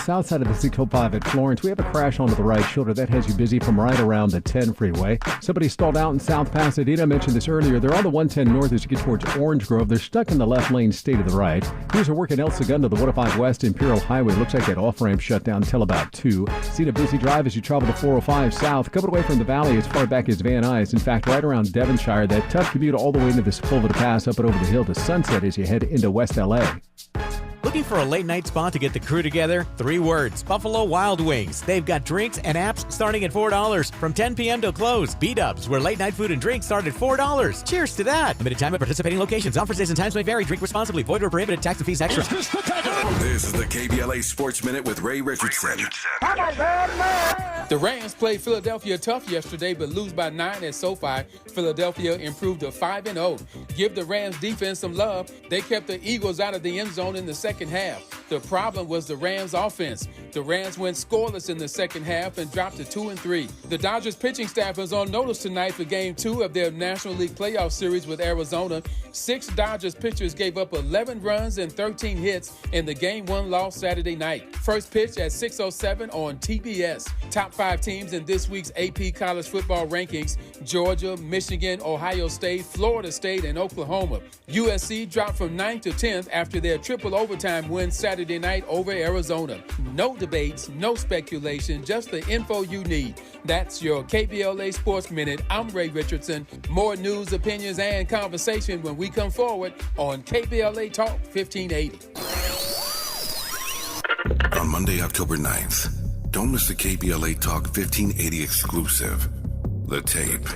south side of the 605 at Florence. We have a crash onto the right shoulder. That has you busy from right around the 10 freeway. Somebody stalled out in South Pasadena. I mentioned this earlier. They're on the 110 north as you get towards Orange Grove. They're stuck in the left lane, stay to the right. Crews are working El Segundo, the 105 West Imperial Highway. Looks like that off-ramp shut down until about 2. Seen a busy drive as you travel to 405 south. Coming away from the valley as far back as Van Nuys. In fact, right around Devonshire, that tough commute all the way into the Sepulveda Pass up and over the hill to Sunset as you head into West L.A. Looking for a late-night spot to get the crew together? 3 words, Buffalo Wild Wings. They've got drinks and apps starting at $4 from 10 p.m. till close. B-Dubs, where late-night food and drinks start at $4. Cheers to that. Limited time at participating locations. Offers, days, and times may vary. Drink responsibly. Void or prohibited. Tax and fees extra. This is the KBLA Sports Minute with Ray Richardson. The Rams played Philadelphia tough yesterday, but lose by 9 at SoFi. Philadelphia improved to 5-0. Give the Rams defense some love. They kept the Eagles out of the end zone in the second half. The problem was the Rams offense. The Rams went scoreless in the second half and dropped to 2-3. The Dodgers pitching staff was on notice tonight for Game 2 of their National League Playoff Series with Arizona. 6 Dodgers pitchers gave up 11 runs and 13 hits in the Game 1 loss Saturday night. First pitch at 6:07 on TBS. Top 5 teams in this week's AP College Football rankings: Georgia, Michigan, Ohio State, Florida State, and Oklahoma. USC dropped from 9th to 10th after their triple overtime win Saturday night over Arizona. No debates, no speculation, just the info you need. That's your KBLA Sports Minute. I'm Ray Richardson. More news, opinions, and conversation when we come forward on KBLA Talk 1580. On Monday, October 9th, don't miss the KBLA Talk 1580 exclusive. The tape.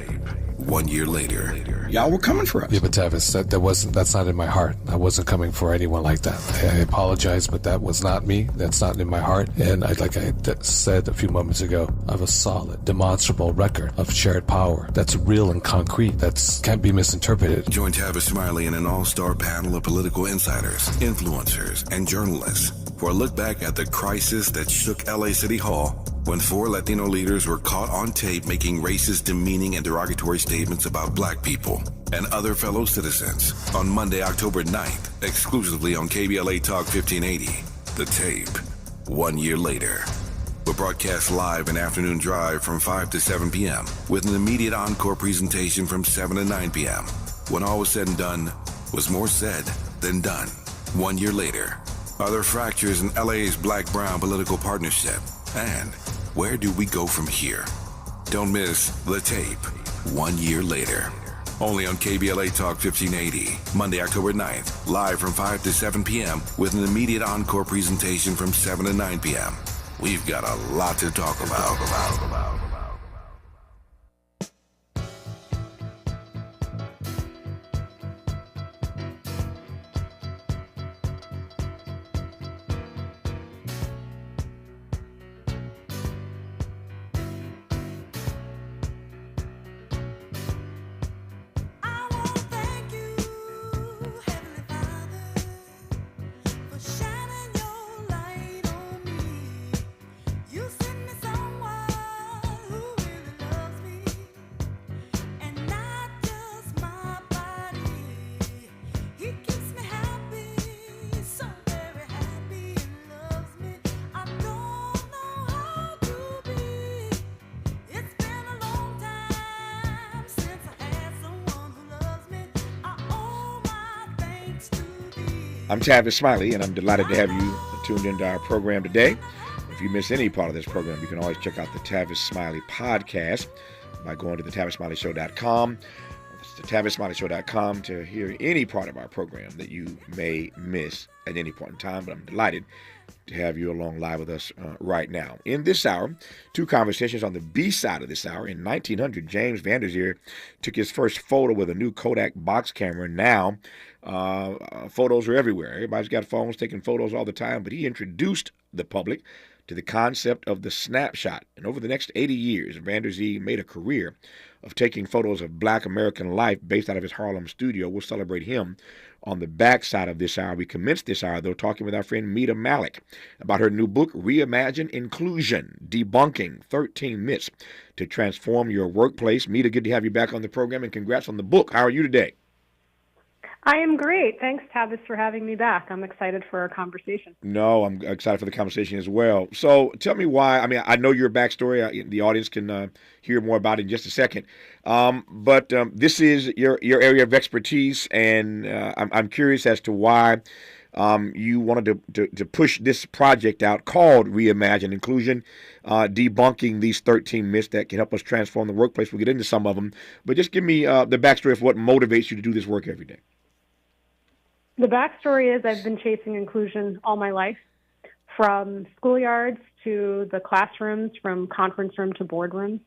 1 year later. Y'all were coming for us. Yeah, but Tavis, that's not in my heart. I wasn't coming for anyone like that. I apologize, but that was not me. That's not in my heart. And like I said a few moments ago, I have a solid, demonstrable record of shared power that's real and concrete. That can't be misinterpreted. Join Tavis Smiley and an all-star panel of political insiders, influencers, and journalists for a look back at the crisis that shook LA City Hall when 4 Latino leaders were caught on tape making racist, demeaning, and derogatory statements about black people and other fellow citizens. On Monday, October 9th, exclusively on KBLA Talk 1580, The Tape. 1 year later. We'll broadcast live an afternoon drive from 5 to 7 p.m. with an immediate encore presentation from 7 to 9 p.m. When all was said and done, was more said than done. 1 year later. Are there fractures in LA's black-brown political partnership? And where do we go from here? Don't miss The Tape. 1 year later. Only on KBLA Talk 1580. Monday, October 9th. Live from 5 to 7 p.m. with an immediate encore presentation from 7 to 9 p.m. We've got a lot to talk about. I'm Tavis Smiley, and I'm delighted to have you tuned into our program today. If you miss any part of this program, you can always check out the Tavis Smiley podcast by going to thetavisSmileyShow.com. That's thetavisSmileyShow.com to hear any part of our program that you may miss at any point in time. But I'm delighted to have you along live with us right now. In this hour, 2 conversations on the B side of this hour. In 1900, James Van Der Zeer took his first photo with a new Kodak box camera. Now, photos are everywhere. Everybody's got phones taking photos all the time, but he introduced the public to the concept of the snapshot. And over the next 80 years, Van Der Zeer made a career of taking photos of Black American life based out of his Harlem studio. We'll celebrate him on the back side of this hour. We commenced this hour, though, talking with our friend Meta Malik about her new book, Reimagine Inclusion, Debunking 13 Myths to Transform Your Workplace. Meta, good to have you back on the program, and congrats on the book. How are you today? I am great. Thanks, Tavis, for having me back. I'm excited for our conversation. No, I'm excited for the conversation as well. So tell me why. I mean, I know your backstory. The audience can hear more about it in just a second. But this is your area of expertise, and I'm curious as to why you wanted to push this project out called Reimagine Inclusion, debunking these 13 myths that can help us transform the workplace. We'll get into some of them. But just give me the backstory of what motivates you to do this work every day. The backstory is I've been chasing inclusion all my life, from schoolyards to the classrooms, from conference room to boardrooms.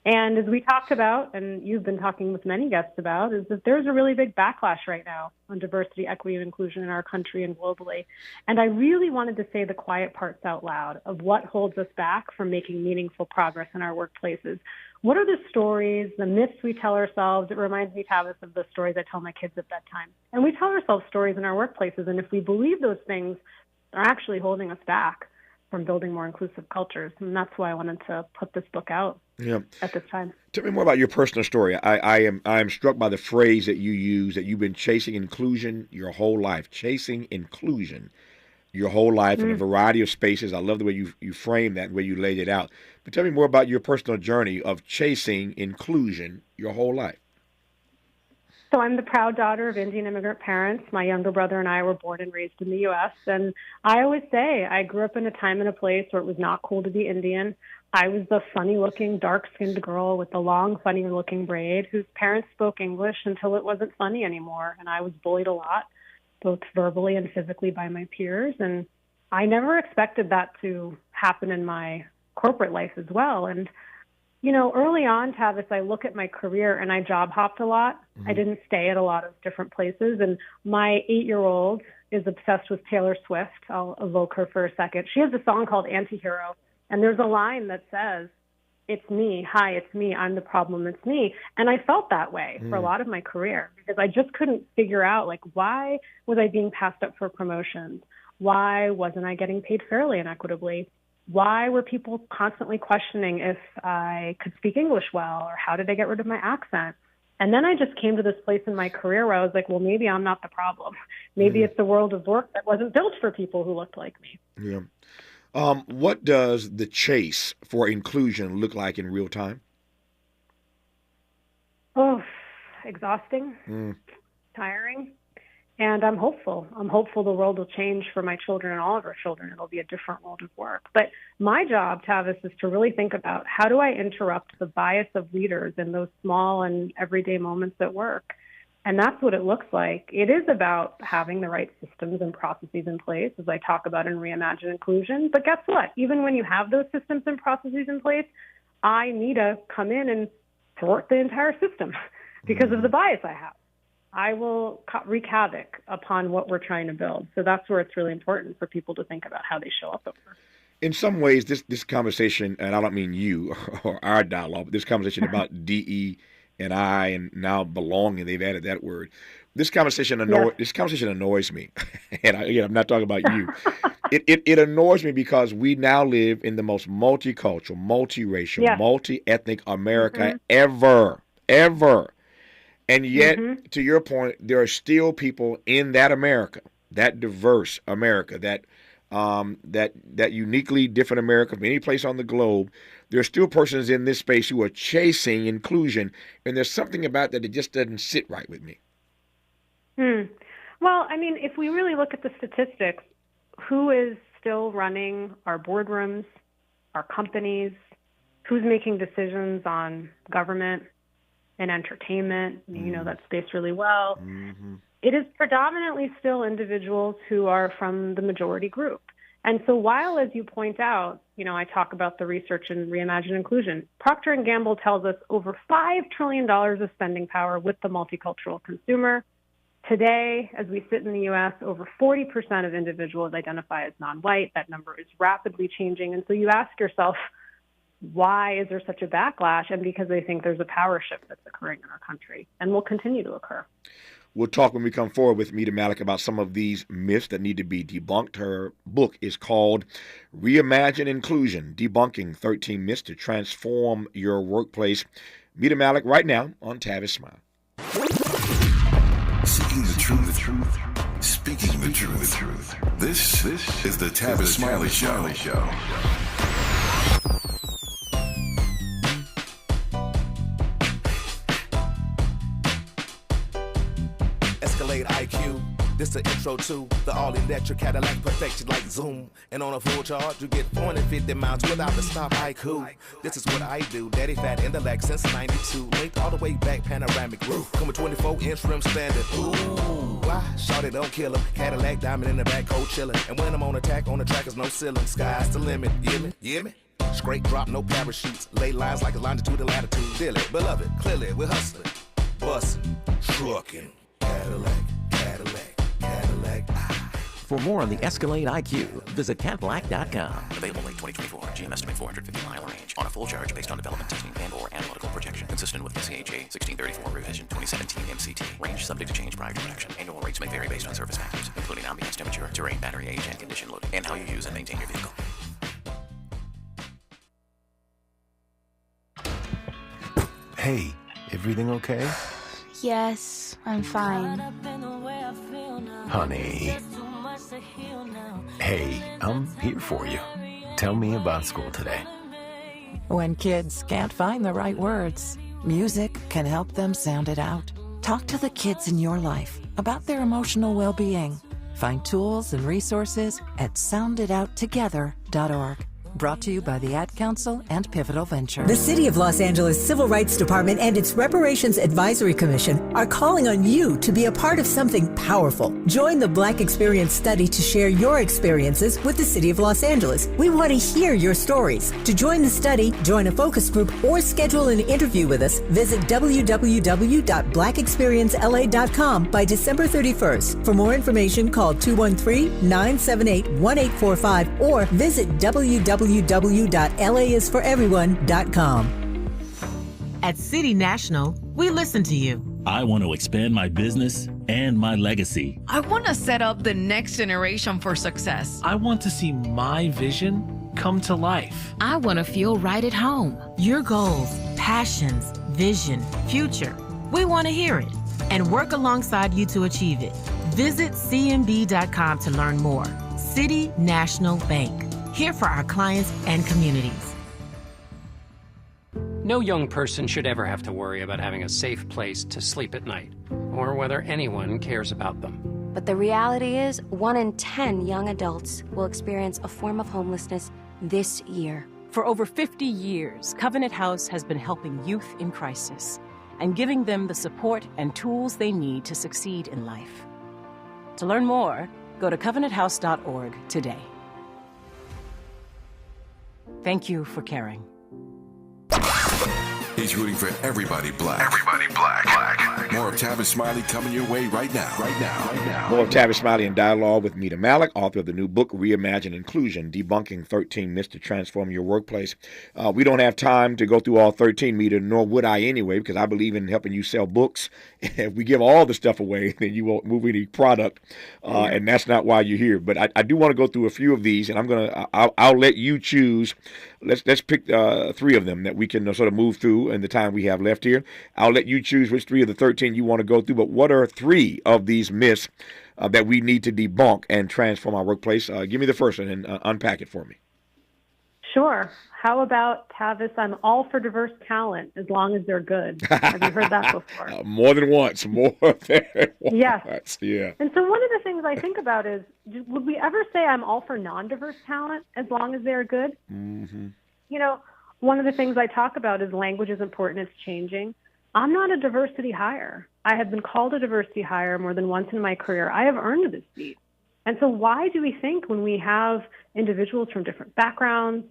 And as we talked about, and you've been talking with many guests about, is that there's a really big backlash right now on diversity, equity, and inclusion in our country and globally. And I really wanted to say the quiet parts out loud of what holds us back from making meaningful progress in our workplaces. What are the stories, the myths we tell ourselves? It reminds me, Tavis, of the stories I tell my kids at bedtime. And we tell ourselves stories in our workplaces, and if we believe those things, they're actually holding us back from building more inclusive cultures. And that's why I wanted to put this book out at this time. Tell me more about your personal story. I am struck by the phrase that you use, that you've been chasing inclusion your whole life, chasing inclusion your whole life in a variety of spaces. I love the way you frame that, the way you laid it out. But tell me more about your personal journey of chasing inclusion your whole life. So I'm the proud daughter of Indian immigrant parents. My younger brother and I were born and raised in the U.S. And I always say I grew up in a time and a place where it was not cool to be Indian. I was the funny-looking, dark-skinned girl with the long, funny-looking braid whose parents spoke English until it wasn't funny anymore. And I was bullied a lot, both verbally and physically, by my peers. And I never expected that to happen in my corporate life as well. And, you know, early on, Tavis, I look at my career and I job hopped a lot. I didn't stay at a lot of different places. And my 8-year-old is obsessed with Taylor Swift. I'll evoke her for a second. She has a song called Antihero. And there's a line that says, "It's me. Hi, it's me. I'm the problem. It's me." And I felt that way for a lot of my career because I just couldn't figure out, like, why was I being passed up for promotions? Why wasn't I getting paid fairly and equitably? Why were people constantly questioning if I could speak English well, or how did I get rid of my accent? And then I just came to this place in my career where I was like, well, maybe I'm not the problem. Maybe it's the world of work that wasn't built for people who looked like me. Yeah. What does the chase for inclusion look like in real time? Oh, exhausting, tiring. And I'm hopeful. I'm hopeful the world will change for my children and all of our children. It'll be a different world of work. But my job, Tavis, is to really think about how do I interrupt the bias of leaders in those small and everyday moments at work? And that's what it looks like. It is about having the right systems and processes in place, as I talk about in Reimagine Inclusion. But guess what? Even when you have those systems and processes in place, I need to come in and thwart the entire system because of the bias I have. I will wreak havoc upon what we're trying to build. So that's where it's really important for people to think about how they show up at work. In some ways, this conversation, and I don't mean you or our dialogue, but this conversation about DE and I, and now belonging, they've added that word. This conversation annoys me. And I'm not talking about you. It annoys me because we now live in the most multicultural, multiracial, multi-ethnic America ever. And yet, to your point, there are still people in that America, that diverse America, that uniquely different America from any place on the globe. There are still persons in this space who are chasing inclusion, and there's something about that just doesn't sit right with me. Well, I mean, if we really look at the statistics, who is still running our boardrooms, our companies, who's making decisions on government and entertainment? You know that space really well. It is predominantly still individuals who are from the majority group. And so while, as you point out, I talk about the research in Reimagine Inclusion, Procter & Gamble tells us over $5 trillion of spending power with the multicultural consumer. Today, as we sit in the U.S., over 40% of individuals identify as non-white. That number is rapidly changing. And so you ask yourself, why is there such a backlash? And because they think there's a power shift that's occurring in our country and will continue to occur. We'll talk when we come forward with Mita Malik about some of these myths that need to be debunked. Her book is called Reimagine Inclusion, Debunking 13 Myths to Transform Your Workplace. Mita Malik right now on Tavis Smiley. Seeking the truth speaking the truth. This is the Tavis Smiley Show. Escalade IQ. This the intro to the all-electric Cadillac, perfected like Zoom. And on a full charge, you get 450 miles without the stop. IQ. This is what I do. Daddy fat intellect since '92. Linked all the way back, panoramic roof. Come with 24-inch rim standard. Ooh, why? Shawty don't kill him. Cadillac diamond in the back, cold chillin'. And when I'm on attack, on the track is no ceiling. Sky's the limit. You hear me? You hear me? Straight drop, no parachutes. Lay lines like a longitude and latitude. Dilly, beloved, clearly we're hustling, bustin', truckin'. Cadillac, Cadillac, Cadillac. For more on the Escalade IQ, visit Cadillac.com. Available late 2024. GM estimate 450-mile range on a full charge based on development testing and/or analytical projection. Consistent with SCHA 1634 revision 2017 MCT. Range subject to change prior to production. Annual rates may vary based on service factors, including ambience temperature, terrain, battery age, and condition loading, and how you use and maintain your vehicle. Hey, everything okay? Yes, I'm fine. Honey. Hey, I'm here for you. Tell me about school today. When kids can't find the right words, music can help them sound it out. Talk to the kids in your life about their emotional well-being. Find tools and resources at sounditouttogether.org. Brought to you by the Ad Council and Pivotal Ventures. The City of Los Angeles Civil Rights Department and its Reparations Advisory Commission are calling on you to be a part of something powerful. Join the Black Experience Study to share your experiences with the City of Los Angeles. We want to hear your stories. To join the study, join a focus group, or schedule an interview with us, visit www.blackexperiencela.com by December 31st. For more information, call 213-978-1845 or visit www.laisforeveryone.com. At City National, we listen to you. I want to expand my business and my legacy. I want to set up the next generation for success. I want to see my vision come to life. I want to feel right at home. Your goals, passions, vision, future. We want to hear it and work alongside you to achieve it. Visit cnb.com to learn more. City National Bank. Here for our clients and communities. No young person should ever have to worry about having a safe place to sleep at night, or whether anyone cares about them. But the reality is, 1 in 10 young adults will experience a form of homelessness this year. For over 50 years, Covenant House has been helping youth in crisis and giving them the support and tools they need to succeed in life. To learn more, go to covenanthouse.org today. Thank you for caring. He's rooting for everybody black. Everybody black. More of Tavis Smiley coming your way right now. More of Tavis Smiley in dialogue with Mita Malik, author of the new book, Reimagine Inclusion, Debunking 13 Myths to Transform Your Workplace. We don't have time to go through all 13, Mita, nor would I anyway, because I believe in helping you sell books. If we give all the stuff away, then you won't move any product, and that's not why you're here. But I do want to go through a few of these, and I'll let you choose. Let's pick 3 of them that we can sort of move through in the time we have left here. I'll let you choose which 3 of the 13 you want to go through, but what are 3 of these myths that we need to debunk and transform our workplace? Give me the first one and unpack it for me. Sure. How about, Tavis, I'm all for diverse talent as long as they're good. Have you heard that before? More than once. More than once. Yes. Yeah. And so one of the things I think about is, would we ever say I'm all for non-diverse talent as long as they're good? Mm-hmm. You know, one of the things I talk about is language is important, it's changing. I'm not a diversity hire. I have been called a diversity hire more than once in my career. I have earned this seat. And so why do we think when we have individuals from different backgrounds,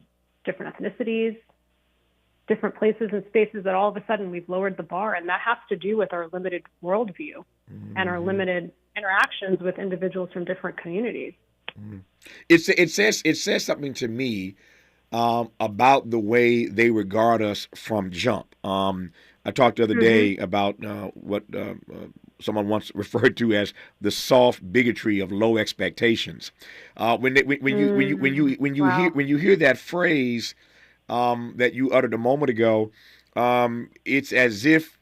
different ethnicities, different places and spaces that all of a sudden we've lowered the bar? And that has to do with our limited worldview and our limited interactions with individuals from different communities. It says something to me about the way they regard us from jump. I talked the other day about what someone once referred to as the soft bigotry of low expectations. When you hear that phrase that you uttered a moment ago, it's as if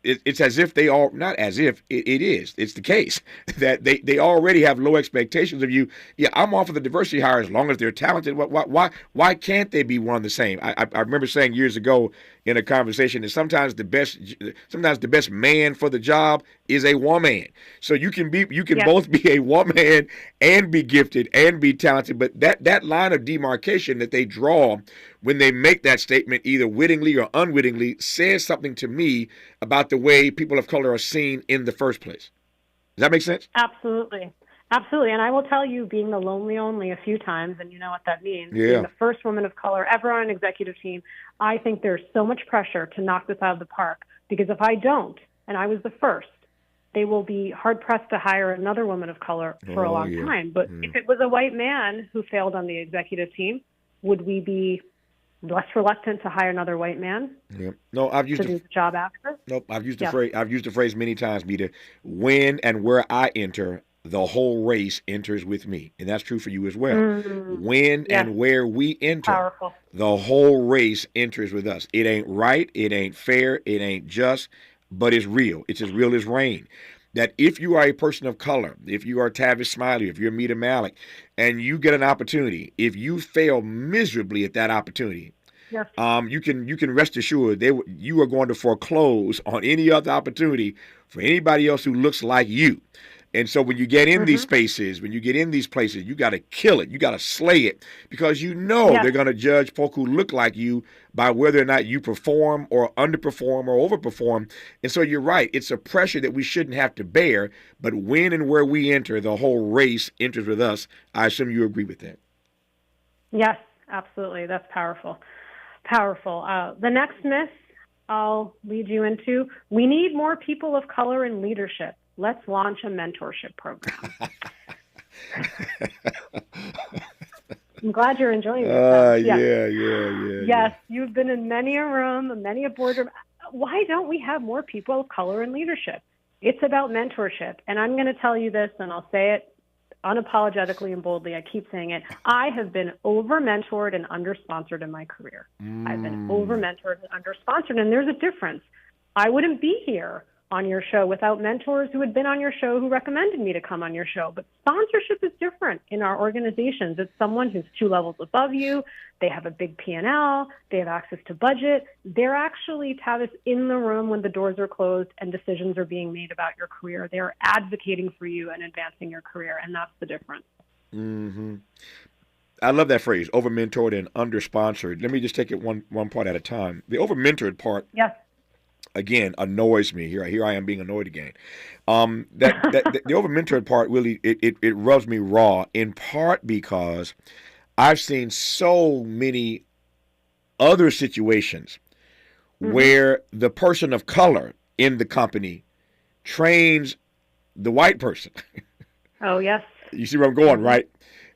it's as if they all, not as if, it is. It's the case that they already have low expectations of you. Yeah, I'm all for the diversity hire as long as they're talented. Why can't they be one the same? I remember saying years ago in a conversation that sometimes the best man for the job is a woman. So you can both be a woman and be gifted and be talented. But that line of demarcation that they draw when they make that statement, either wittingly or unwittingly, says something to me about the way people of color are seen in the first place. Does that make sense? Absolutely. Absolutely. And I will tell you, being the lonely only a few times, and you know what that means, being the first woman of color ever on an executive team, I think there's so much pressure to knock this out of the park. Because if I don't, and I was the first, they will be hard-pressed to hire another woman of color for a long time. But if it was a white man who failed on the executive team, would we be less reluctant to hire another white man? Yeah. No, I've used to do the job after. Nope, I've used the phrase many times, Mita. When and where I enter, the whole race enters with me, and that's true for you as well. When and where we enter, the whole race enters with us. It ain't right, it ain't fair, it ain't just, but it's real. It's as real as rain. That if you are a person of color, if you are Tavis Smiley, if you're Mita Malik, and you get an opportunity, if you fail miserably at that opportunity, you can rest assured you are going to foreclose on any other opportunity for anybody else who looks like you. And so when you get in these spaces, when you get in these places, you got to kill it. You got to slay it, because you know they're going to judge folk who look like you by whether or not you perform or underperform or overperform. And so you're right. It's a pressure that we shouldn't have to bear. But when and where we enter, the whole race enters with us. I assume you agree with that. Yes, absolutely. That's powerful. Powerful. The next myth I'll lead you into: we need more people of color in leadership. Let's launch a mentorship program. I'm glad you're enjoying this. Yes, you've been in many a room, many a boardroom. Why don't we have more people of color in leadership? It's about mentorship. And I'm going to tell you this, and I'll say it unapologetically and boldly. I keep saying it. I have been over-mentored and under-sponsored in my career. I've been over-mentored and under-sponsored, and there's a difference. I wouldn't be here on your show without mentors who had been on your show who recommended me to come on your show. But sponsorship is different in our organizations. It's someone who's 2 levels above you. They have a big P&L. They have access to budget. They're actually, Tavis, in the room when the doors are closed and decisions are being made about your career. They're advocating for you and advancing your career, and that's the difference. I love that phrase, over-mentored and under-sponsored. Let me just take it one part at a time. The over-mentored part, again, annoys me. Here I am being annoyed again. The over-mentored part really, it rubs me raw, in part because I've seen so many other situations where the person of color in the company trains the white person. Oh, yes. You see where I'm going, right?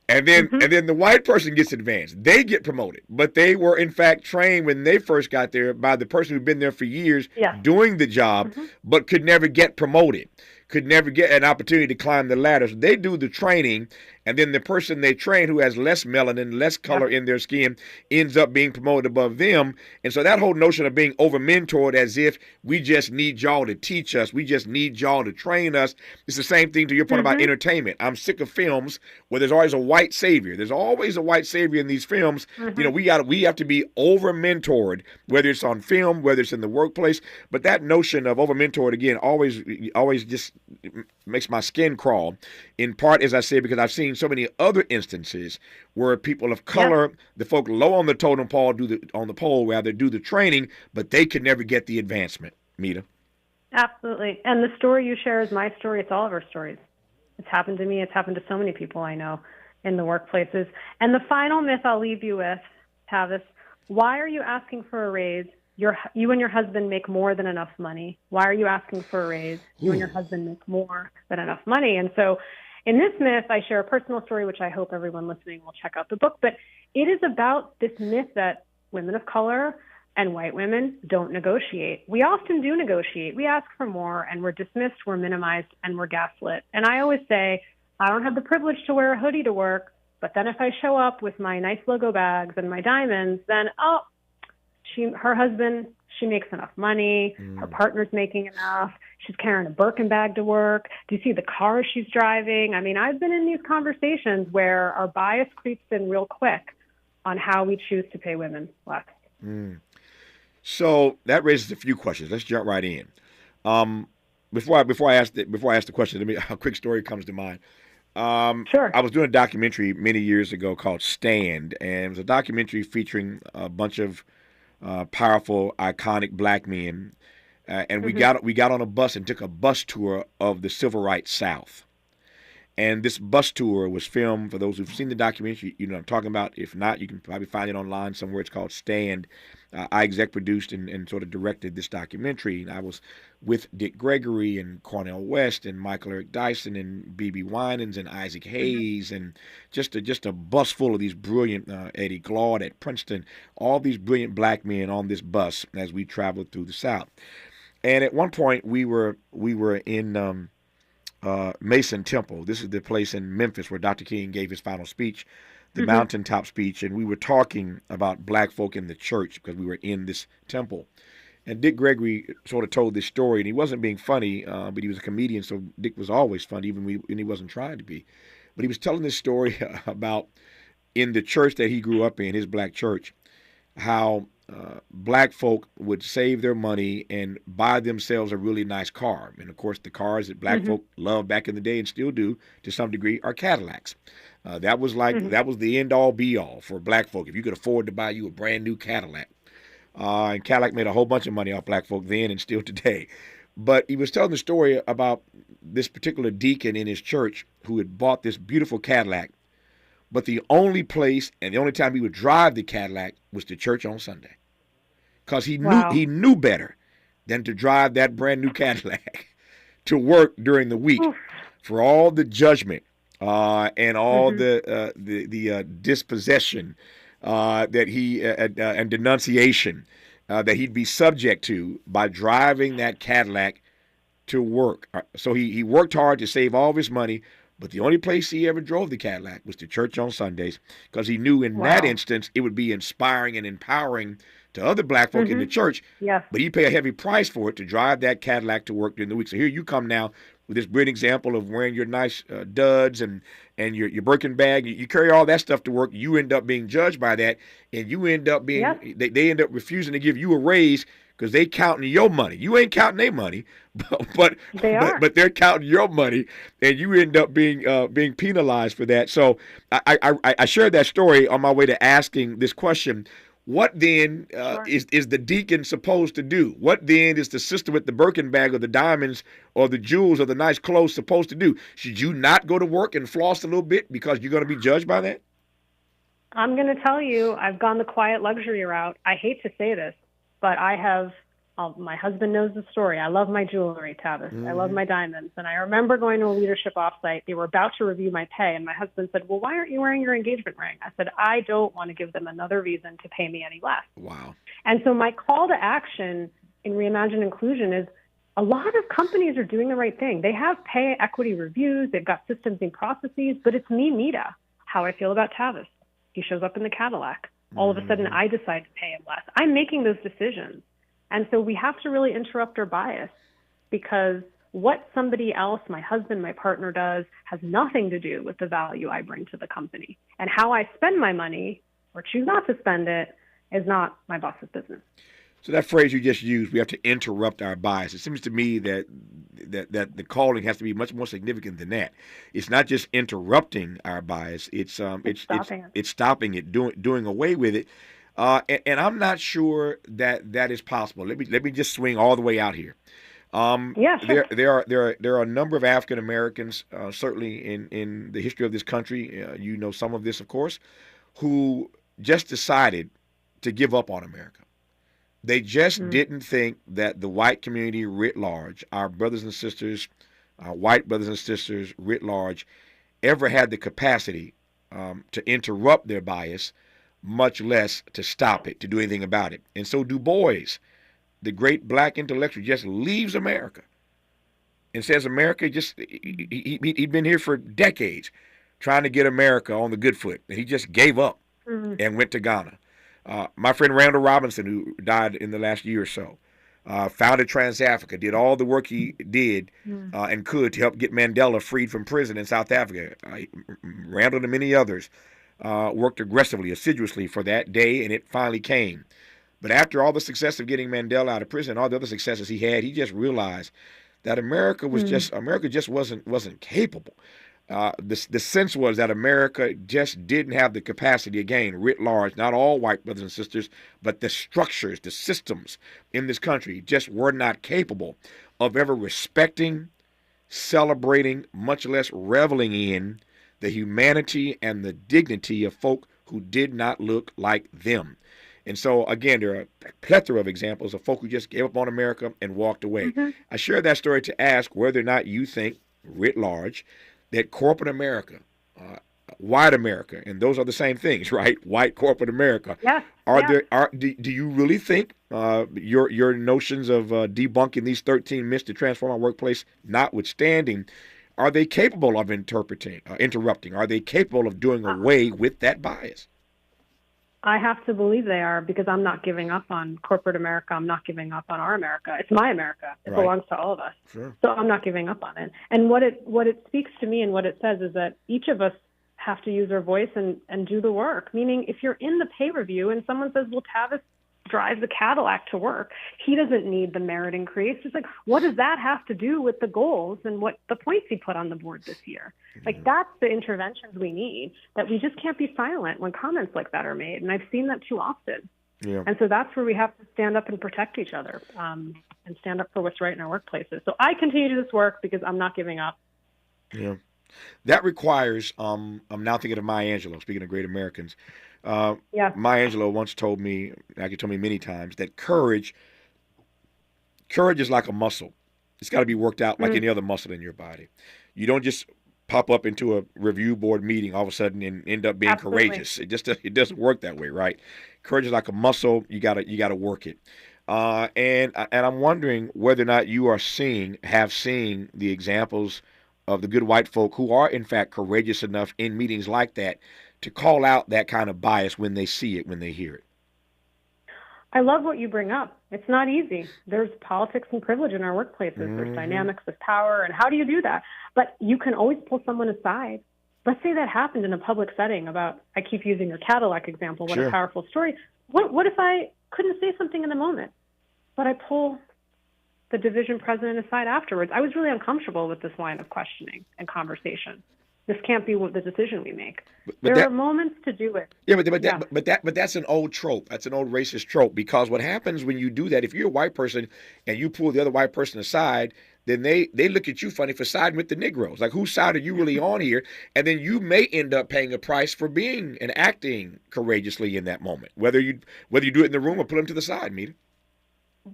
And then the white person gets advanced. They get promoted. But they were, in fact, trained when they first got there by the person who'd been there for years doing the job, but could never get promoted, could never get an opportunity to climb the ladder. So they do the training, and then the person they train who has less melanin, less color in their skin, ends up being promoted above them. And so that whole notion of being over-mentored as if we just need y'all to teach us, we just need y'all to train us, it's the same thing to your point about entertainment. I'm sick of films where there's always a white savior. There's always a white savior in these films. You know, we have to be over-mentored, whether it's on film, whether it's in the workplace. But that notion of over-mentored, again, always just makes my skin crawl, in part, as I said, because I've seen so many other instances where people of color, the folk low on the totem pole, do the training, but they could never get the advancement. Mita. Absolutely. And the story you share is my story. It's all of our stories. It's happened to me. It's happened to so many people I know in the workplaces. And the final myth I'll leave you with, Tavis: why are you asking for a raise? You and your husband make more than enough money. Why are you asking for a raise? You and your husband make more than enough money. And so in this myth, I share a personal story, which I hope everyone listening will check out the book. But it is about this myth that women of color and white women don't negotiate. We often do negotiate. We ask for more, and we're dismissed, we're minimized, and we're gaslit. And I always say, I don't have the privilege to wear a hoodie to work, but then if I show up with my nice logo bags and my diamonds, then, her husband, She makes enough money. Her partner's making enough. She's carrying a Birkin bag to work. Do you see the car she's driving? I mean, I've been in these conversations where our bias creeps in real quick on how we choose to pay women less. So that raises a few questions. Let's jump right in. Before I ask the question, a quick story comes to mind. Sure. I was doing a documentary many years ago called Stand, and it was a documentary featuring a bunch of powerful, iconic black men, and we got on a bus and took a bus tour of the Civil Rights South. And this bus tour was filmed. For those who've seen the documentary, you know what I'm talking about. If not, you can probably find it online somewhere. It's called Stand. I exec produced and sort of directed this documentary. And I was with Dick Gregory and Cornel West and Michael Eric Dyson and B.B. Winans and Isaac Hayes and just a bus full of these brilliant Eddie Glaude at Princeton, all these brilliant black men on this bus as we traveled through the South. And at one point we were in Mason Temple. This is the place in Memphis where Dr. King gave his final speech, the mountaintop speech, and we were talking about black folk in the church because we were in this temple. And Dick Gregory sort of told this story, and he wasn't being funny, but he was a comedian, so Dick was always funny, even when he wasn't trying to be. But he was telling this story about in the church that he grew up in, his black church, how black folk would save their money and buy themselves a really nice car. And, of course, the cars that black folk loved back in the day and still do to some degree are Cadillacs. That was that was the end-all, be-all for black folk. If you could afford to buy you a brand-new Cadillac. And Cadillac made a whole bunch of money off black folk then and still today. But he was telling the story about this particular deacon in his church who had bought this beautiful Cadillac, but the only place and the only time he would drive the Cadillac was to church on Sunday. Because he knew better than to drive that brand new Cadillac to work during the week for all the judgment and all the dispossession that he and denunciation that he'd be subject to by driving that Cadillac to work. So he worked hard to save all of his money, but the only place he ever drove the Cadillac was to church on Sundays because he knew in that instance it would be inspiring and empowering to other black folk in the church. Yes. But he'd pay a heavy price for it to drive that Cadillac to work during the week. So here you come now with this brilliant example of wearing your nice duds and your Birkin bag. You carry all that stuff to work. You end up being judged by that, and you end up being they end up refusing to give you a raise because they counting your money. You ain't counting their money, but they're counting your money, and you end up being penalized for that. So I shared that story on my way to asking this question. What then is the deacon supposed to do? What then is the sister with the Birkin bag or the diamonds or the jewels or the nice clothes supposed to do? Should you not go to work and floss a little bit because you're going to be judged by that? I'm going to tell you, I've gone the quiet luxury route. I hate to say this, but I have, my husband knows the story. I love my jewelry, Tavis. I love my diamonds. And I remember going to a leadership offsite. They were about to review my pay. And my husband said, well, why aren't you wearing your engagement ring? I said, I don't want to give them another reason to pay me any less. Wow. And so my call to action in Reimagine Inclusion is a lot of companies are doing the right thing. They have pay equity reviews. They've got systems and processes. But it's me, Nita, how I feel about Tavis. He shows up in the Cadillac. All of a sudden, I decide to pay him less. I'm making those decisions. And so we have to really interrupt our bias because what somebody else, my husband, my partner does has nothing to do with the value I bring to the company. And how I spend my money or choose not to spend it is not my boss's business. So that phrase you just used, we have to interrupt our bias. It seems to me that the calling has to be much more significant than that. It's not just interrupting our bias. It's stopping it, doing away with it. And I'm not sure that is possible. Let me just swing all the way out here. Sure. There are a number of African Americans, certainly in the history of this country. You know some of this, of course, who just decided to give up on America. They just didn't think that the white community writ large, our brothers and sisters, our white brothers and sisters writ large, ever had the capacity to interrupt their bias, much less to stop it, to do anything about it. And so Du Bois, the great black intellectual, just leaves America and says America he'd been here for decades trying to get America on the good foot. And he just gave up and went to Ghana. My friend Randall Robinson, who died in the last year or so, founded Trans-Africa, did all the work he did and could to help get Mandela freed from prison in South Africa. Randall and many others worked aggressively, assiduously for that day, and it finally came. But after all the success of getting Mandela out of prison, all the other successes he had, he just realized that America just wasn't capable. The sense was that America just didn't have the capacity, again, writ large, not all white brothers and sisters, but the structures, the systems in this country just were not capable of ever respecting, celebrating, much less reveling in the humanity and the dignity of folk who did not look like them. And so, again, there are a plethora of examples of folk who just gave up on America and walked away. I share that story to ask whether or not you think, writ large, that corporate America, white America, and those are the same things, right? White corporate America. Yes. Do you really think your notions of debunking these 13 myths to transform our workplace notwithstanding, are they capable of interrupting? Are they capable of doing away with that bias? I have to believe they are, because I'm not giving up on corporate America. I'm not giving up on our America. It's my America. It belongs to all of us. Sure. So I'm not giving up on it. And what it speaks to me and what it says is that each of us have to use our voice and do the work. Meaning, if you're in the pay review and someone says, well, Tavis drives a Cadillac to work, he doesn't need the merit increase. It's like, what does that have to do with the goals and what the points he put on the board this year? Like, that's the interventions we need, that we just can't be silent when comments like that are made. And I've seen that too often. Yeah. And so that's where we have to stand up and protect each other, and stand up for what's right in our workplaces. So I continue to do this work because I'm not giving up. Yeah. That requires, I'm now thinking of Maya Angelou, speaking of great Americans. Maya Angelou once told me, actually told me many times, that courage is like a muscle. It's got to be worked out like any other muscle in your body. You don't just pop up into a review board meeting all of a sudden and end up being courageous. It doesn't work that way, right? Courage is like a muscle. You gotta work it. And I'm wondering whether or not you have seen the examples of the good white folk who are in fact courageous enough in meetings like that to call out that kind of bias when they see it, when they hear it. I love what you bring up. It's not easy. There's politics and privilege in our workplaces. There's dynamics of power, and how do you do that? But you can always pull someone aside. Let's say that happened in a public setting about, I keep using your Cadillac example, what a powerful story. What if I couldn't say something in the moment, but I pull the division president aside afterwards? I was really uncomfortable with this line of questioning and conversation. This can't be the decision we make. But there are moments to do it. Yeah, but that's an old trope. That's an old racist trope, because what happens when you do that, if you're a white person and you pull the other white person aside, then they look at you funny for siding with the Negroes. Like, whose side are you really on here? And then you may end up paying a price for being and acting courageously in that moment, whether you do it in the room or put them to the side, Mita.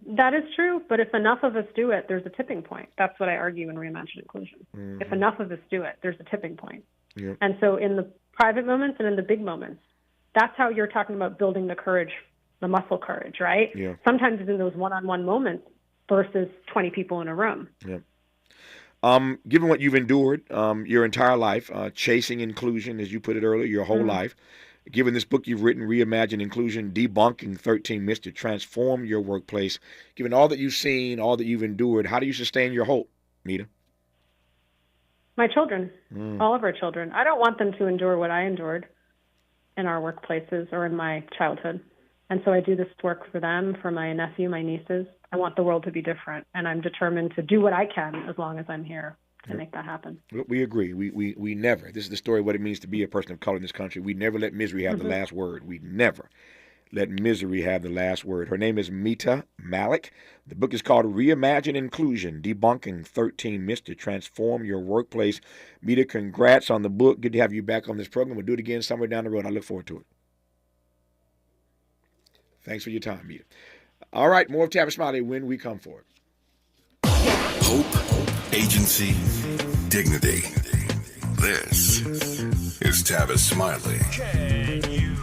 That is true, but if enough of us do it, there's a tipping point. That's what I argue in Reimagine Inclusion. If enough of us do it, there's a tipping point. Yeah. And so in the private moments and in the big moments, that's how you're talking about building the courage, the muscle courage, right? Yeah. Sometimes it's in those one-on-one moments versus 20 people in a room. Yeah. Given what you've endured your entire life, chasing inclusion, as you put it earlier, your whole life, given this book you've written, Reimagine Inclusion, Debunking 13 Myths to Transform Your Workplace, given all that you've seen, all that you've endured, how do you sustain your hope, Mita? My children, all of our children. I don't want them to endure what I endured in our workplaces or in my childhood. And so I do this work for them, for my nephew, my nieces. I want the world to be different, and I'm determined to do what I can as long as I'm here to make that happen. We agree. We never, this is the story of what it means to be a person of color in this country. We never let misery have the last word. We never let misery have the last word. Her name is Mita Malik. The book is called Reimagine Inclusion, Debunking 13 Myths to Transform Your Workplace. Mita, congrats on the book. Good to have you back on this program. We'll do it again somewhere down the road. I look forward to it. Thanks for your time, Mita. All right, more of Tavis Smiley when we come forward. Hope, agency, dignity. This is Tavis Smiley. Can you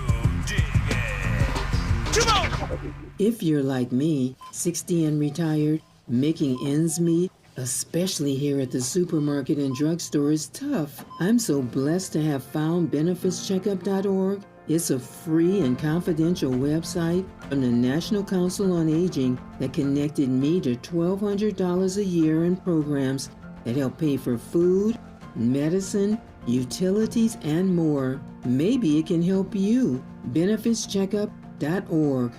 dig it? Come on! If you're like me, 60 and retired, making ends meet, especially here at the supermarket and drugstore, is tough. I'm so blessed to have found benefitscheckup.org. It's a free and confidential website from the National Council on Aging that connected me to $1,200 a year in programs that help pay for food, medicine, utilities, and more. Maybe it can help you. BenefitsCheckup.org.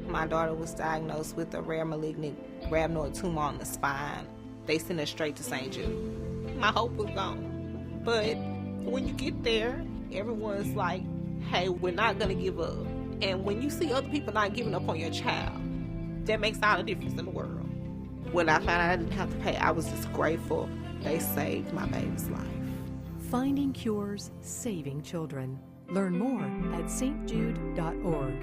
My daughter was diagnosed with a rare malignant rhabdoid tumor on the spine. They sent her straight to St. Jude. My hope was gone. But when you get there, everyone's like, hey, we're not going to give up. And when you see other people not giving up on your child, that makes all the difference in the world. When I found out I didn't have to pay, I was just grateful. They saved my baby's life. Finding cures, saving children. Learn more at stjude.org.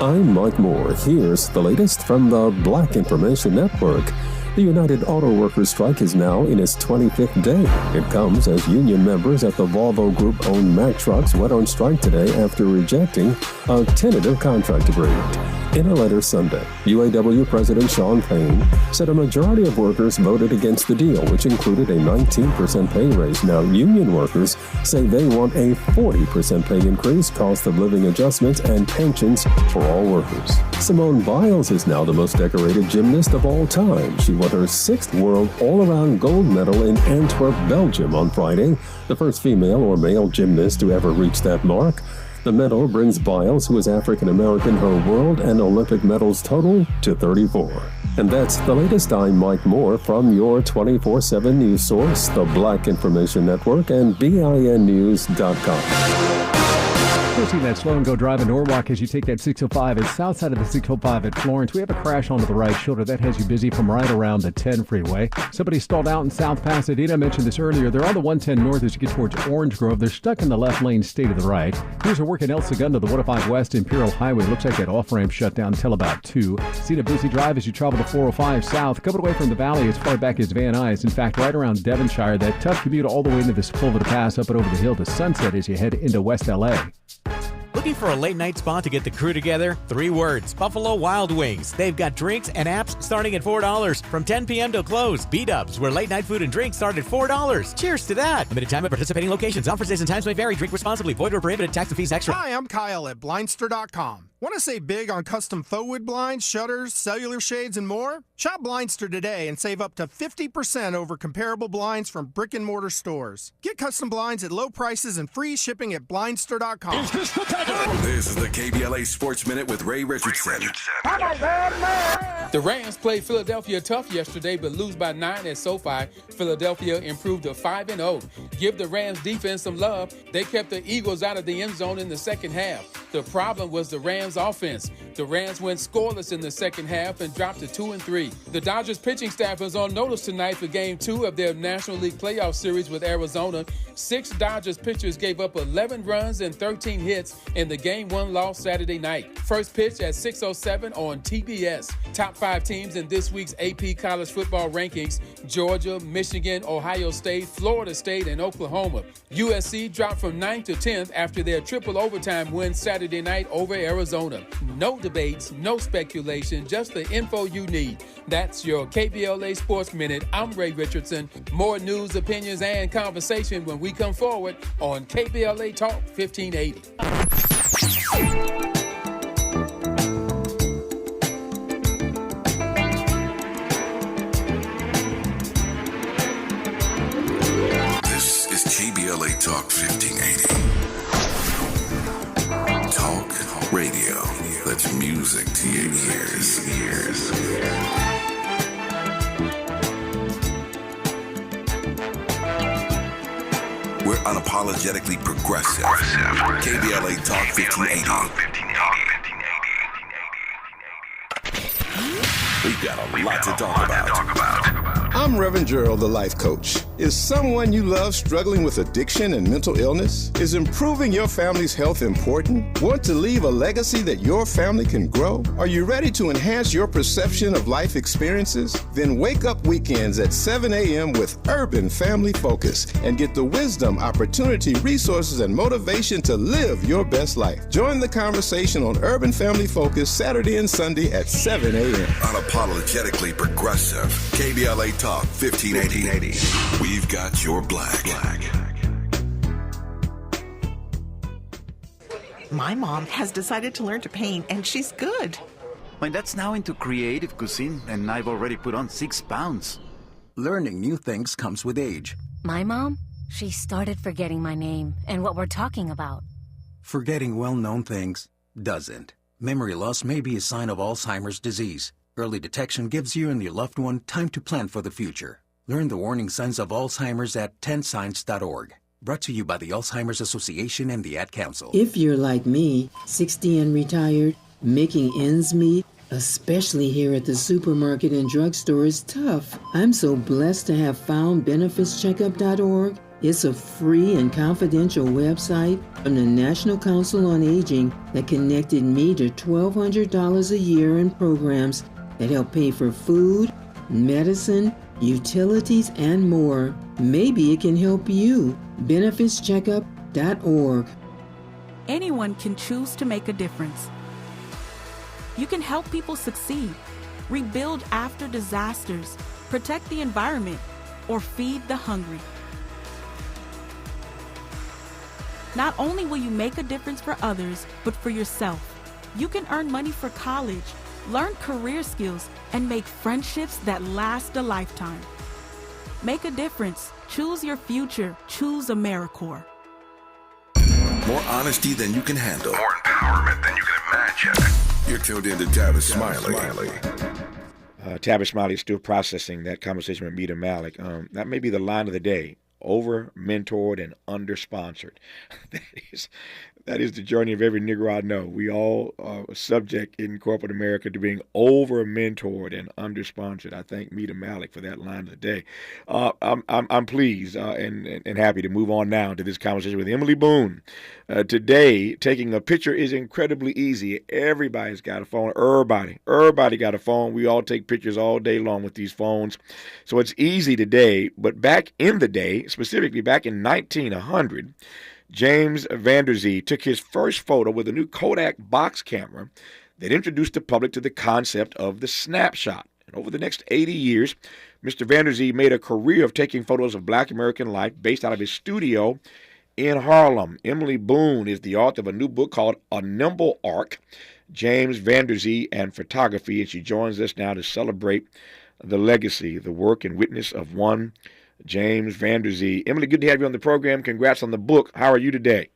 I'm Mike Moore. Here's the latest from the Black Information Network. The United Auto Workers strike is now in its 25th day. It comes as union members at the Volvo Group-owned Mack trucks went on strike today after rejecting a tentative contract agreement. In a letter Sunday, UAW President Sean Payne said a majority of workers voted against the deal, which included a 19% pay raise. Now, union workers say they want a 40% pay increase, cost of living adjustments, and pensions for all workers. Simone Biles is now the most decorated gymnast of all time. She won her 6th World All-Around Gold Medal in Antwerp, Belgium on Friday, the first female or male gymnast to ever reach that mark. The medal brings Biles, who is African-American, her world and Olympic medals total to 34. And that's the latest. I'm Mike Moore from your 24/7 news source, the Black Information Network, and BINnews.com. See that slow and go drive in Norwalk as you take that 605 at south side of the 605 at Florence. We have a crash onto the right shoulder. That has you busy from right around the 10 freeway. Somebody stalled out in South Pasadena. I mentioned this earlier. They're on the 110 north as you get towards Orange Grove. They're stuck in the left lane, stay to the right. Here's a work in El Segundo, the 105 West Imperial Highway. Looks like that off-ramp shut down until about 2. See a busy drive as you travel the 405 south. Coming away from the valley as far back as Van Nuys. In fact, right around Devonshire, that tough commute all the way into the Sepulveda Pass up and over the hill to Sunset as you head into West LA. Looking for a late-night spot to get the crew together? 3 words, Buffalo Wild Wings. They've got drinks and apps starting at $4 from 10 p.m. till close. B-Dubs, where late-night food and drinks start at $4. Cheers to that. Limited time at participating locations. Offers, days, and times may vary. Drink responsibly. Void or prohibited. Tax and fees extra. Hi, I'm Kyle at Blindster.com. Want to save big on custom faux wood blinds, shutters, cellular shades, and more? Shop Blindster today and save up to 50% over comparable blinds from brick-and-mortar stores. Get custom blinds at low prices and free shipping at Blindster.com. This is the KBLA Sports Minute with Ray Richardson. The Rams played Philadelphia tough yesterday, but lose by 9 at SoFi. Philadelphia improved to 5-0. Give the Rams defense some love. They kept the Eagles out of the end zone in the second half. The problem was the Rams offense. The Rams went scoreless in the second half and dropped to 2-3. The Dodgers pitching staff was on notice tonight for Game 2 of their National League playoff series with Arizona. 6 Dodgers pitchers gave up 11 runs and 13 hits in the Game 1 loss Saturday night. First pitch at 6:07 on TBS. Top 5 teams in this week's AP College Football rankings: Georgia, Michigan, Ohio State, Florida State, and Oklahoma. USC dropped from 9th to 10th after their triple overtime win Saturday night over Arizona. No debates, no speculation, just the info you need. That's your KBLA Sports Minute. I'm Ray Richardson. More news, opinions, and conversation when we come forward on KBLA Talk 1580. This is KBLA Talk 1580. Talk radio. That's music to your ears. We're unapologetically progressive. KBLA Talk 1580. We've got a lot to talk about. I'm Reverend Gerald, the life coach. Is someone you love struggling with addiction and mental illness? Is improving your family's health important? Want to leave a legacy that your family can grow? Are you ready to enhance your perception of life experiences? Then wake up weekends at 7 a.m. with Urban Family Focus and get the wisdom, opportunity, resources, and motivation to live your best life. Join the conversation on Urban Family Focus Saturday and Sunday at 7 a.m. Unapologetically progressive. KBLA Talk 1580. We We've got your black. My mom has decided to learn to paint, and she's good. My dad's now into creative cuisine, and I've already put on 6 pounds. Learning new things comes with age. My mom, she started forgetting my name and what we're talking about. Forgetting well-known things doesn't. Memory loss may be a sign of Alzheimer's disease. Early detection gives you and your loved one time to plan for the future. Learn the warning signs of Alzheimer's at 10signs.org. Brought to you by the Alzheimer's Association and the Ad Council. If you're like me, 60 and retired, making ends meet, especially here at the supermarket and drugstore, is tough. I'm so blessed to have found benefitscheckup.org. It's a free and confidential website from the National Council on Aging that connected me to $1,200 a year in programs that help pay for food, medicine, utilities, and more. Maybe it can help you. benefitscheckup.org. Anyone can choose to make a difference. You can help people succeed, rebuild after disasters, protect the environment, or feed the hungry. Not only will you make a difference for others, but for yourself. You can earn money for college, learn career skills, and make friendships that last a lifetime. Make a difference. Choose your future. Choose AmeriCorps. More honesty than you can handle. More empowerment than you can imagine. You're tuned in to Tavis Smiley. Tavis Smiley is still processing that conversation with Meeta Malik. That may be the line of the day. Over-mentored and under-sponsored. That is the journey of every Negro I know. We all are subject in corporate America to being over-mentored and under-sponsored. I thank Meeta Malik for that line of the day. I'm pleased and happy to move on now to this conversation with Emily Boone. Today, taking a picture is incredibly easy. Everybody's got a phone. Everybody got a phone. We all take pictures all day long with these phones. So it's easy today, but back in the day, specifically back in 1900, James Vanderzee took his first photo with a new Kodak box camera that introduced the public to the concept of the snapshot. And over the next 80 years, Mr. Vanderzee made a career of taking photos of Black American life based out of his studio in Harlem. Emily Boone is the author of a new book called A Nimble Arc, James Vanderzee and Photography, and she joins us now to celebrate the legacy, the work and witness of one James Vanderzee. Emily, good to have you on the program. Congrats on the book. How are you today?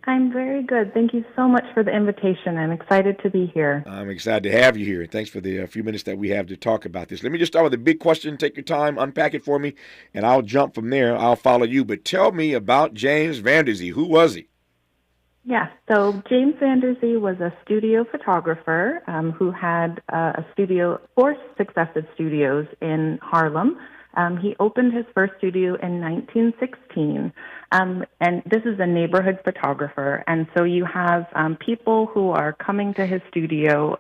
I'm very good. Thank you so much for the invitation. I'm excited to be here. I'm excited to have you here. Thanks for the few minutes that we have to talk about this. Let me just start with a big question. Take your time, unpack it for me, and I'll jump from there. I'll follow you. But tell me about James Vanderzee. Who was he? Yes, so James Vanderzee was a studio photographer who had four successive studios in Harlem. He opened his first studio in 1916, and this is a neighborhood photographer. And so you have people who are coming to his studio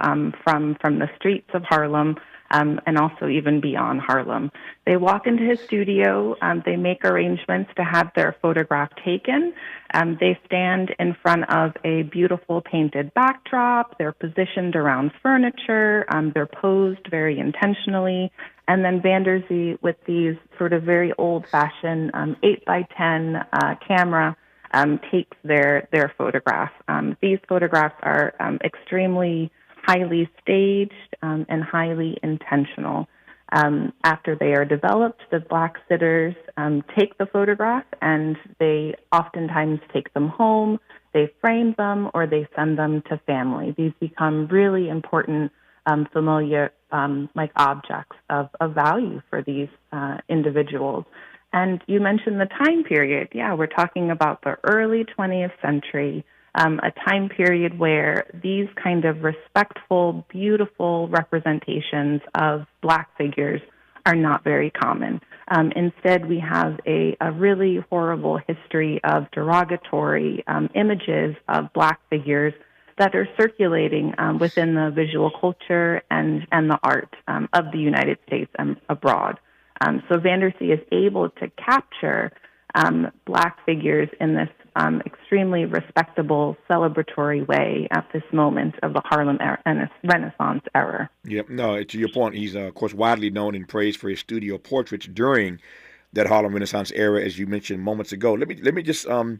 from the streets of Harlem and also even beyond Harlem. They walk into his studio, they make arrangements to have their photograph taken. They stand in front of a beautiful painted backdrop. They're positioned around furniture. They're posed very intentionally. And then Vanderzee, with these sort of very old-fashioned 8x10 camera, takes their photograph. These photographs are extremely highly staged and highly intentional. After they are developed, the black sitters take the photograph and they oftentimes take them home, they frame them, or they send them to family. These become really important familiar objects of value for these individuals. And you mentioned the time period. Yeah, we're talking about the early 20th century, a time period where these kind of respectful, beautiful representations of Black figures are not very common. Instead, we have a really horrible history of derogatory images of Black figures that are circulating within the visual culture and the art of the United States and abroad. So Vanderzee is able to capture Black figures in this extremely respectable, celebratory way at this moment of the Harlem era and its Renaissance era. Yep. No, to your point, he's, of course, widely known and praised for his studio portraits during that Harlem Renaissance era, as you mentioned moments ago. Let me just let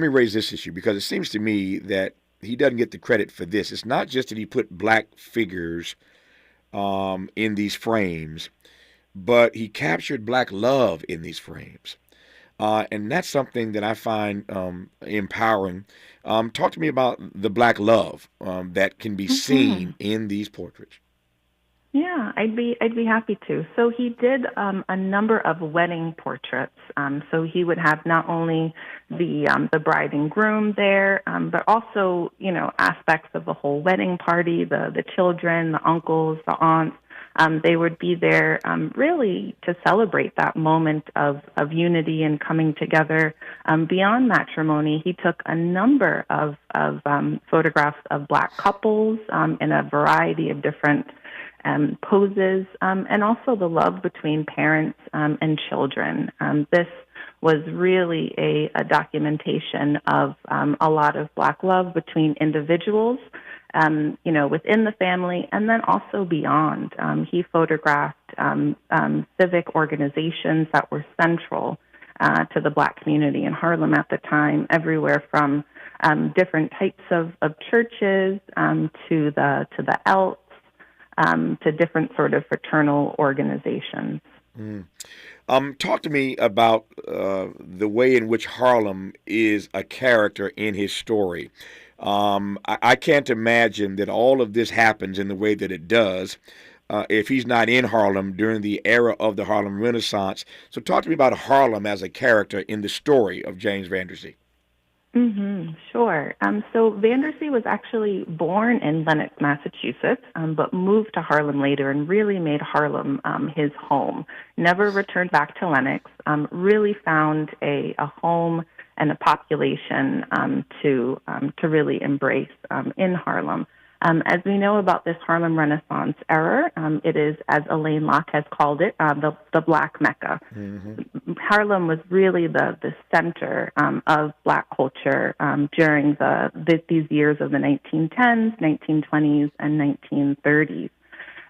me raise this issue, because it seems to me that he doesn't get the credit for this. It's not just that he put black figures in these frames, but he captured black love in these frames. And that's something that I find empowering. Talk to me about the black love that can be seen in these portraits. Yeah, I'd be happy to. So he did a number of wedding portraits. So he would have not only the bride and groom there, but also, you know, aspects of the whole wedding party, the children, the uncles, the aunts. They would be there really to celebrate that moment of unity and coming together. Beyond matrimony, he took a number of photographs of black couples in a variety of different poses, and also the love between parents and children. This was really a documentation of a lot of black love between individuals, you know, within the family, and then also beyond. He photographed civic organizations that were central to the black community in Harlem at the time, everywhere from different types of churches to the Elks, to different sort of fraternal organizations. Talk to me about the way in which Harlem is a character in his story. I can't imagine that all of this happens in the way that it does if he's not in Harlem during the era of the Harlem Renaissance. So talk to me about Harlem as a character in the story of James Vandersea. Sure. So Vandersea was actually born in Lenox, Massachusetts, but moved to Harlem later and really made Harlem his home. Never returned back to Lenox. Really found a home and a population to really embrace in Harlem. As we know about this Harlem Renaissance era, it is, as Elaine Locke has called it, the Black Mecca. Harlem was really the center of black culture during these years of the 1910s, 1920s, and 1930s.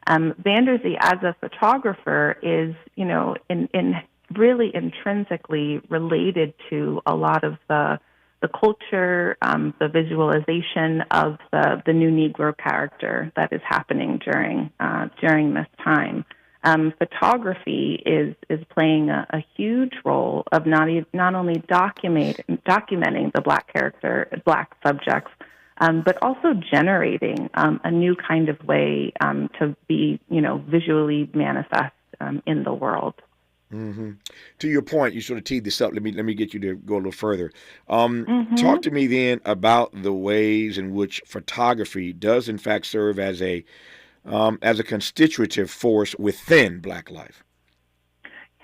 Vandersea, as a photographer, is, you know, in really intrinsically related to a lot of the culture, the visualization of the new Negro character that is happening during this time. Photography is playing a huge role of not only documenting the black character, black subjects, but also generating a new kind of way to be, you know, visually manifest in the world. To your point, you sort of teed this up. Let me get you to go a little further. Talk to me then about the ways in which photography does in fact serve as a constitutive force within black life.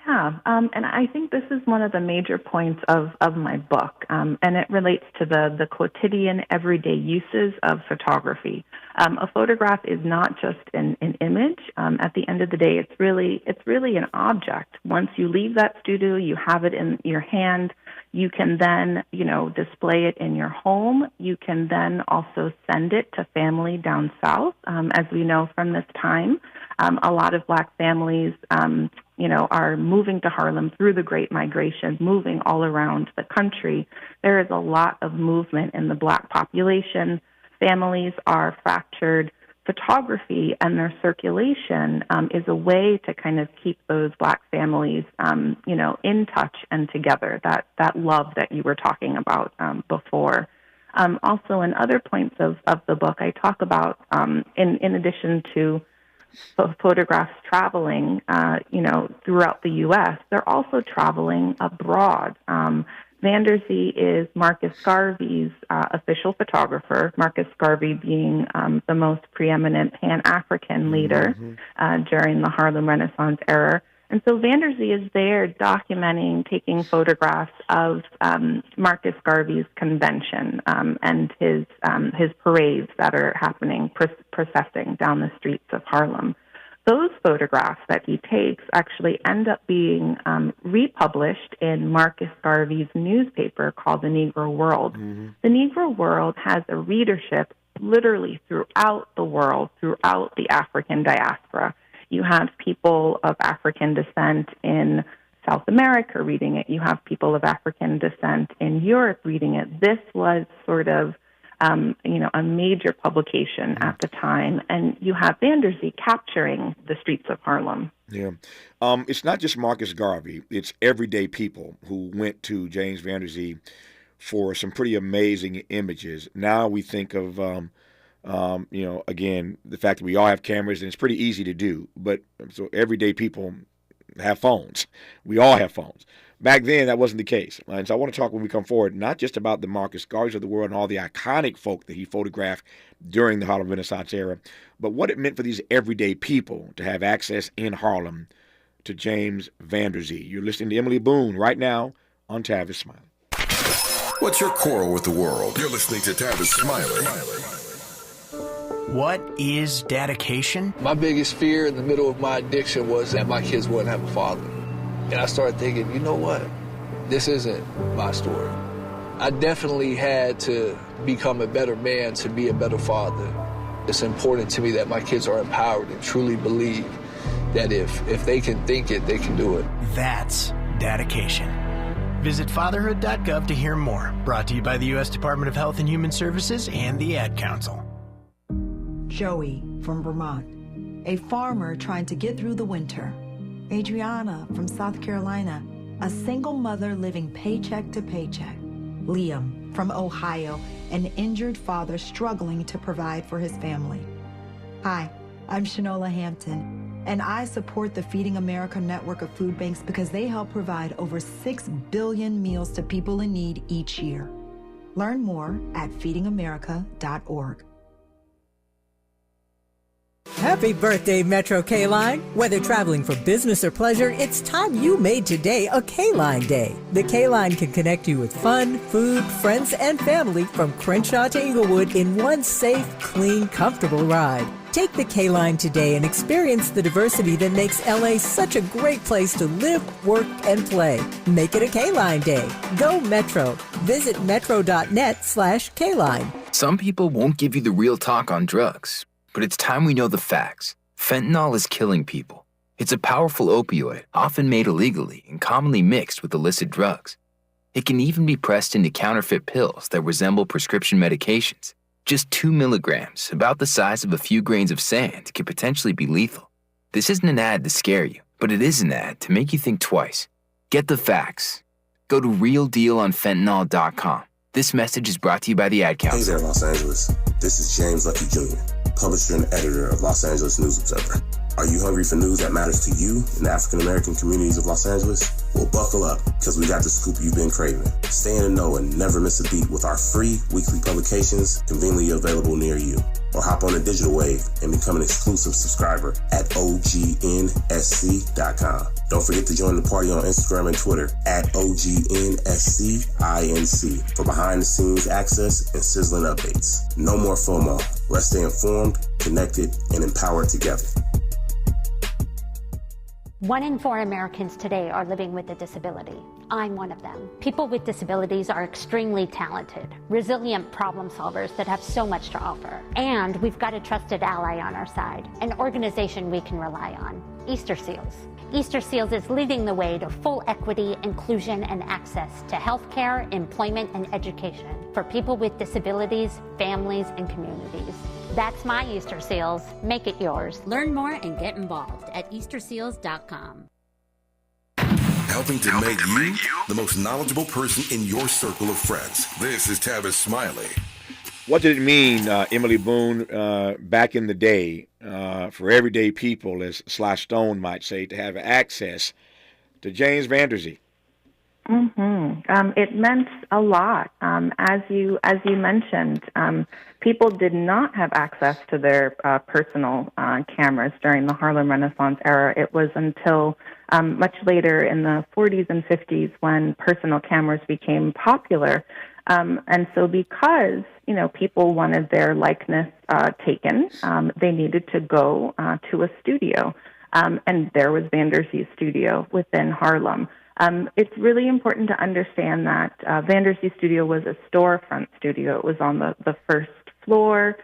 Yeah, and I think this is one of the major points of my book, and it relates to the quotidian, everyday uses of photography. A photograph is not just an image. At the end of the day, it's really an object. Once you leave that studio, you have it in your hand. You can then, you know, display it in your home. You can then also send it to family down south. As we know from this time, a lot of black families, you know, are moving to Harlem through the Great Migration, moving all around the country. There is a lot of movement in the black population. Families are fractured. Photography and their circulation is a way to kind of keep those black families, you know, in touch and together, that love that you were talking about before. Also, in other points of the book, I talk about, in addition to photographs traveling, you know, throughout the U.S., they're also traveling abroad. Vandersea is Marcus Garvey's official photographer, Marcus Garvey being the most preeminent Pan-African leader during the Harlem Renaissance era. And so Vandersea is there documenting, taking photographs of Marcus Garvey's convention and his parades that are happening, processing down the streets of Harlem. Those photographs that he takes actually end up being republished in Marcus Garvey's newspaper called The Negro World. The Negro World has a readership literally throughout the world, throughout the African diaspora. You have people of African descent in South America reading it. You have people of African descent in Europe reading it. This was sort of, a major publication at the time. And you have Vanderzee capturing the streets of Harlem. Yeah. It's not just Marcus Garvey. It's everyday people who went to James Vanderzee for some pretty amazing images. Now we think of, again, the fact that we all have cameras and it's pretty easy to do. But so everyday people have phones. We all have phones. Back then, that wasn't the case. And so I want to talk when we come forward, not just about the Marcus Garveys of the world and all the iconic folk that he photographed during the Harlem Renaissance era, but what it meant for these everyday people to have access in Harlem to James Vanderzee. You're listening to Emily Boone right now on Tavis Smiley. What's your quarrel with the world? You're listening to Tavis Smiley. What is dedication? My biggest fear in the middle of my addiction was that my kids wouldn't have a father. And I started thinking, you know what? This isn't my story. I definitely had to become a better man to be a better father. It's important to me that my kids are empowered and truly believe that if they can think it, they can do it. That's dedication. Visit fatherhood.gov to hear more. Brought to you by the U.S. Department of Health and Human Services and the Ad Council. Joey from Vermont, a farmer trying to get through the winter. Adriana from South Carolina, a single mother living paycheck to paycheck. Liam from Ohio, an injured father struggling to provide for his family. Hi, I'm Shanola Hampton, and I support the Feeding America network of food banks because they help provide over 6 billion meals to people in need each year. Learn more at feedingamerica.org. Happy birthday, Metro K-Line. Whether traveling for business or pleasure, it's time you made today a K-Line day. The K-Line can connect you with fun, food, friends, and family from Crenshaw to Inglewood in one safe, clean, comfortable ride. Take the K-Line today and experience the diversity that makes LA such a great place to live, work, and play. Make it a K-Line day. Go Metro. Visit metro.net/K-Line. Some people won't give you the real talk on drugs. But it's time we know the facts. Fentanyl is killing people. It's a powerful opioid, often made illegally and commonly mixed with illicit drugs. It can even be pressed into counterfeit pills that resemble prescription medications. Just 2 milligrams, about the size of a few grains of sand, could potentially be lethal. This isn't an ad to scare you, but it is an ad to make you think twice. Get the facts. Go to realdealonfentanyl.com. This message is brought to you by the Ad Council. Hey there, Los Angeles. This is James Lucky Jr., publisher and editor of Los Angeles News Observer. Are you hungry for news that matters to you in the African-American communities of Los Angeles? Well, buckle up, because we got the scoop you've been craving. Stay in the know and never miss a beat with our free weekly publications conveniently available near you. Or hop on the digital wave and become an exclusive subscriber at OGNSC.com. Don't forget to join the party on Instagram and Twitter at OGNSCINC for behind-the-scenes access and sizzling updates. No more FOMO. Let's stay informed, connected, and empowered together. 1 in 4 Americans today are living with a disability. I'm one of them. People with disabilities are extremely talented, resilient problem solvers that have so much to offer. And we've got a trusted ally on our side, an organization we can rely on, Easter Seals. Easter Seals is leading the way to full equity, inclusion, and access to healthcare, employment, and education for people with disabilities, families, and communities. That's my Easter Seals. Make it yours. Learn more and get involved at easterseals.com. Helping to make you the most knowledgeable person in your circle of friends. This is Tavis Smiley. What did it mean, Emily Boone, back in the day, for everyday people, as Sly Stone might say, to have access to James Vanderzee? It meant a lot. As you mentioned, people did not have access to their personal cameras during the Harlem Renaissance era. It was until much later in the 40s and 50s when personal cameras became popular. And so because, people wanted their likeness taken, they needed to go to a studio. And there was Vanderzee's studio within Harlem. It's really important to understand that Vanderzee's studio was a storefront studio. It was on the first floor.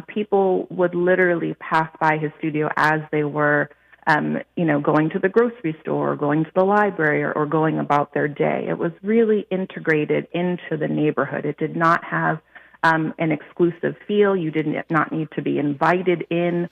People would literally pass by his studio as they were going to the grocery store, or going to the library, or going about their day. It was really integrated into the neighborhood. It did not have an exclusive feel. You did not need to be invited in.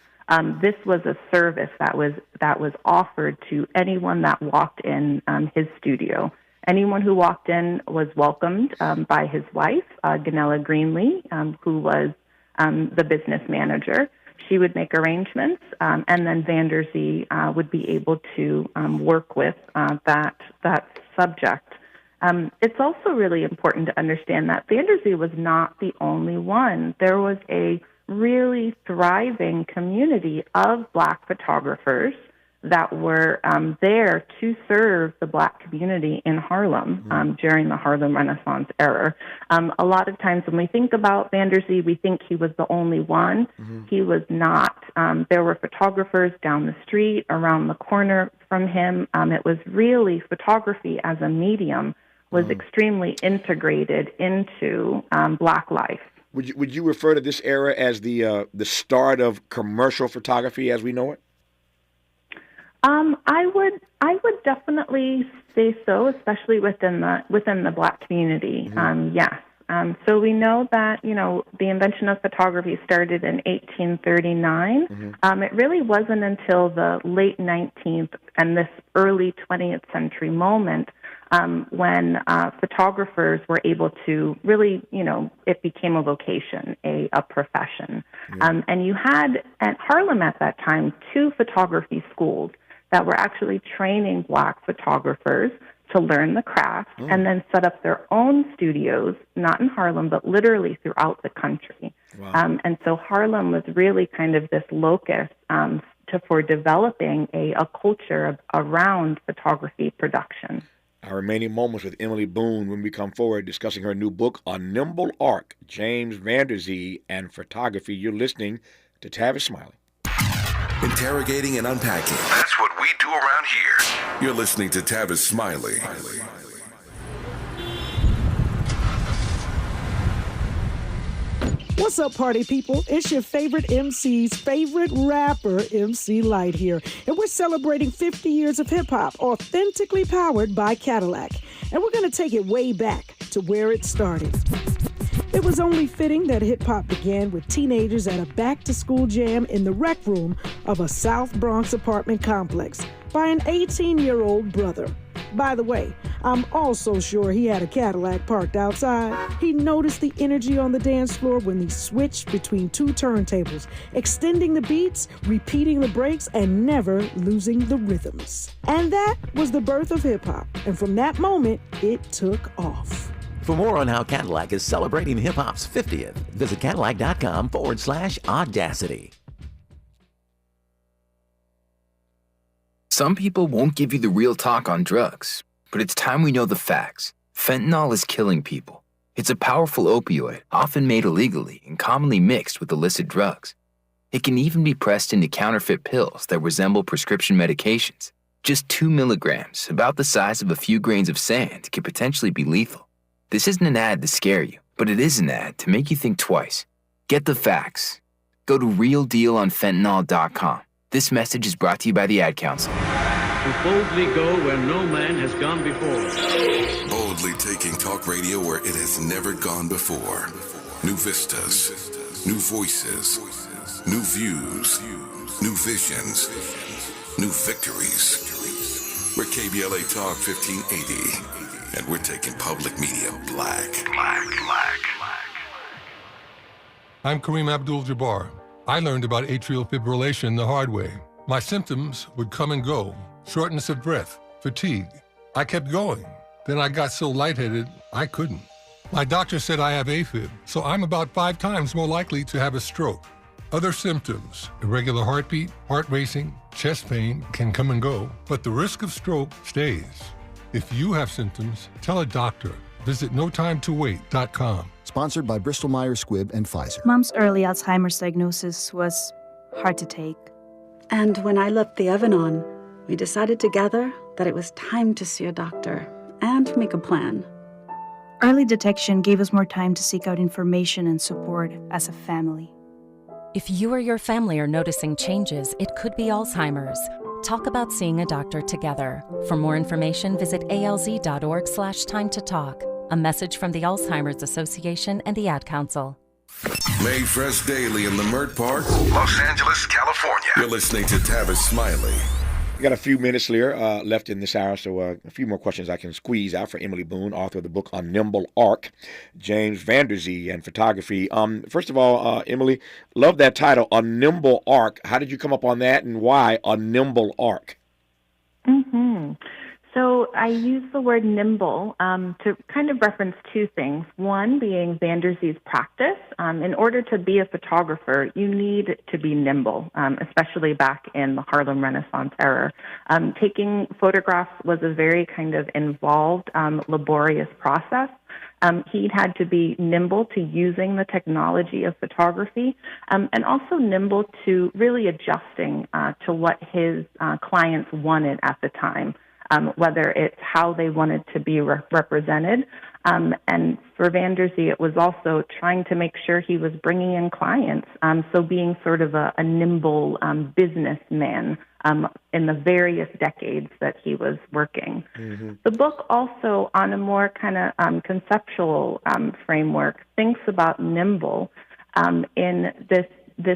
This was a service that was offered to anyone that walked in his studio. Anyone who walked in was welcomed by his wife, Ganella Greenlee, who was the business manager. She would make arrangements, and then Vanderzee would be able to work with that subject. It's also really important to understand that Vanderzee was not the only one. There was a really thriving community of Black photographers that were there to serve the Black community in Harlem during the Harlem Renaissance era. A lot of times when we think about Vanderzee, we think he was the only one. He was not. There were photographers down the street, around the corner from him. It was really photography as a medium was extremely integrated into Black life. Would you refer to this era as the start of commercial photography as we know it? I would definitely say so, especially within the Black community. Yes. So we know that the invention of photography started in 1839. It really wasn't until the late 19th and this early 20th century moment when photographers were able to really, it became a vocation, a profession. And you had at Harlem at that time 2 photography schools that were actually training Black photographers to learn the craft and then set up their own studios, not in Harlem, but literally throughout the country. Wow. And so Harlem was really kind of this locus for developing a culture around photography production. Our remaining moments with Emily Boone when we come forward discussing her new book, A Nimble Arc, James Vanderzee and Photography. You're listening to Tavis Smiley. Interrogating and unpacking. That's what we do around here. You're listening to Tavis Smiley. What's up, party people? It's your favorite MC's favorite rapper, MC Light here. And we're celebrating 50 years of hip-hop, authentically powered by Cadillac. And we're going to take it way back to where it started. It was only fitting that hip-hop began with teenagers at a back-to-school jam in the rec room of a South Bronx apartment complex by an 18-year-old brother. By the way, I'm also sure he had a Cadillac parked outside. He noticed the energy on the dance floor when he switched between 2 turntables, extending the beats, repeating the breaks, and never losing the rhythms. And that was the birth of hip-hop. And from that moment, it took off. For more on how Cadillac is celebrating hip-hop's 50th, visit Cadillac.com/audacity. Some people won't give you the real talk on drugs, but it's time we know the facts. Fentanyl is killing people. It's a powerful opioid, often made illegally and commonly mixed with illicit drugs. It can even be pressed into counterfeit pills that resemble prescription medications. Just 2 milligrams, about the size of a few grains of sand, could potentially be lethal. This isn't an ad to scare you, but it is an ad to make you think twice. Get the facts. Go to realdealonfentanyl.com. This message is brought to you by the Ad Council. To boldly go where no man has gone before. Boldly taking talk radio where it has never gone before. New vistas, new voices, new views, new visions, new victories. We're KBLA Talk 1580. And we're taking public media black. I'm Kareem Abdul-Jabbar. I learned about atrial fibrillation the hard way. My symptoms would come and go. Shortness of breath, fatigue. I kept going. Then I got so lightheaded, I couldn't. My doctor said I have AFib, so I'm about 5 times more likely to have a stroke. Other symptoms, irregular heartbeat, heart racing, chest pain can come and go, but the risk of stroke stays. If you have symptoms, tell a doctor. Visit NoTimeToWait.com. Sponsored by Bristol Myers Squibb and Pfizer. Mom's early Alzheimer's diagnosis was hard to take. And when I left the oven on, we decided together that it was time to see a doctor and make a plan. Early detection gave us more time to seek out information and support as a family. If you or your family are noticing changes, it could be Alzheimer's. talk about seeing a doctor together. For more information, visit alz.org/time to talk. A message from the Alzheimer's Association and the Ad Council. Made fresh daily in Leimert Park, Los Angeles, California. You're listening to Tavis Smiley. We got a few minutes left in this hour, so a few more questions I can squeeze out for Emily Boone, author of the book A Nimble Arc, James Vanderzee, and photography. First of all, Emily, love that title, A Nimble Arc. How did you come up on that, and why A Nimble Arc? So I use the word nimble to kind of reference two things. One being Vanderzee's practice. In order to be a photographer, you need to be nimble, especially back in the Harlem Renaissance era. Taking photographs was a very kind of involved, laborious process. He had to be nimble to using the technology of photography and also nimble to really adjusting to what his clients wanted at the time. Whether it's how they wanted to be represented. And for Vanderzee, it was also trying to make sure he was bringing in clients, so being sort of a nimble businessman in the various decades that he was working. The book also, on a more kind of conceptual framework, thinks about nimble in this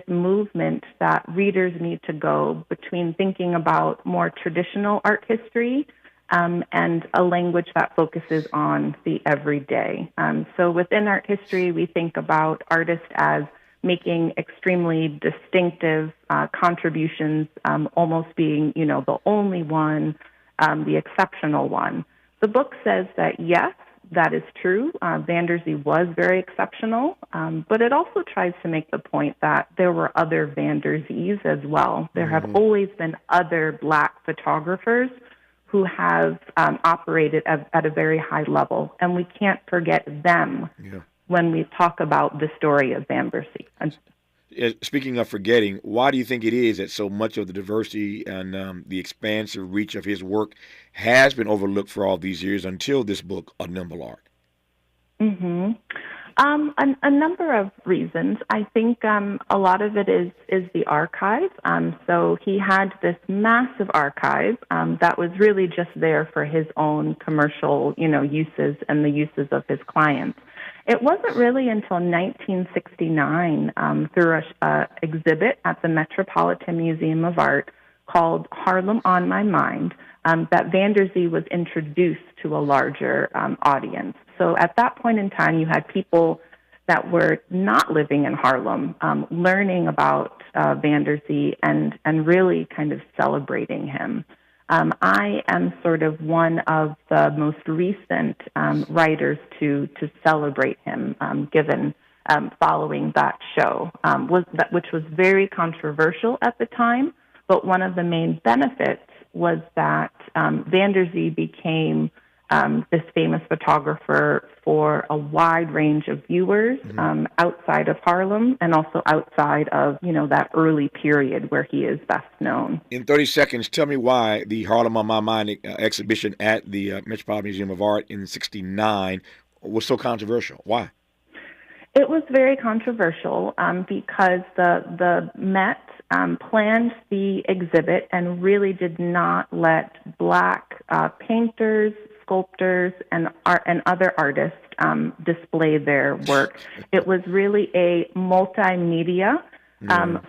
movement that readers need to go between thinking about more traditional art history and a language that focuses on the everyday. So within art history, we think about artists as making extremely distinctive contributions, almost being, the only one, the exceptional one. The book says that, yes, that is true. Vanderzee was very exceptional, but it also tries to make the point that there were other Vanderzees as well. There have always been other Black photographers who have operated at a very high level, and we can't forget them when we talk about the story of Vanderzee. Speaking of forgetting, why do you think it is that so much of the diversity and the expansive reach of his work has been overlooked for all these years until this book, A Nimble Arc? A number of reasons. I think a lot of it is the archive. So he had this massive archive that was really just there for his own commercial, uses and the uses of his clients. It wasn't really until 1969, through an exhibit at the Metropolitan Museum of Art called Harlem on My Mind, that Vanderzee was introduced to a larger audience. So at that point in time, you had people that were not living in Harlem learning about Vanderzee and really kind of celebrating him. I am sort of one of the most recent writers to celebrate him, given following that show, which was very controversial at the time. But one of the main benefits was that Vanderzee became this famous photographer for a wide range of viewers outside of Harlem and also outside of, that early period where he is best known. In 30 seconds, tell me why the Harlem on My Mind exhibition at the Metropolitan Museum of Art in '69 was so controversial. Why? It was very controversial because the Met planned the exhibit and really did not let Black painters, sculptors, and other artists display their work. It was really a multimedia,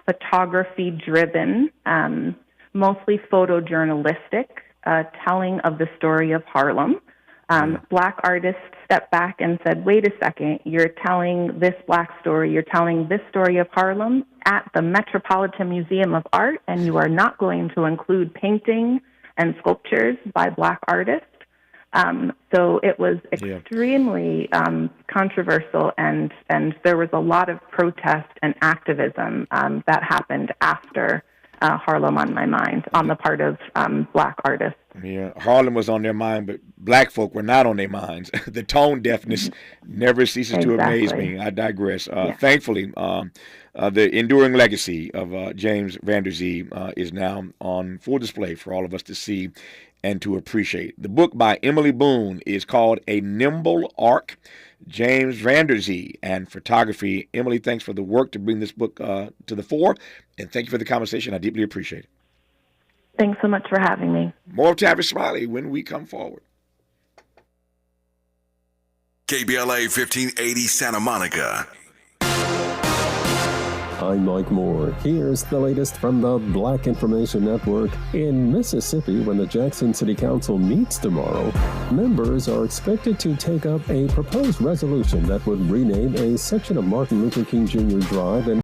photography-driven, mostly photojournalistic telling of the story of Harlem. Black artists stepped back and said, wait a second, you're telling this Black story, you're telling this story of Harlem at the Metropolitan Museum of Art, and you are not going to include painting and sculptures by Black artists. So it was extremely controversial, and there was a lot of protest and activism that happened after Harlem on My Mind on the part of Black artists. Yeah, Harlem was on their mind, but Black folk were not on their minds. The tone deafness never ceases to amaze me. I digress. Thankfully, the enduring legacy of James Vanderzee is now on full display for all of us to see and to appreciate. The book by Emily Boone is called A Nimble Arc, James Vanderzee and Photography. Emily, thanks for the work to bring this book to the fore, and thank you for the conversation. I deeply appreciate it. Thanks so much for having me. More of Tavis Smiley when we come forward. KBLA 1580 Santa Monica. I'm Mike Moore. Here's the latest from the Black Information Network. In Mississippi, when the Jackson City Council meets tomorrow, members are expected to take up a proposed resolution that would rename a section of Martin Luther King Jr. Drive and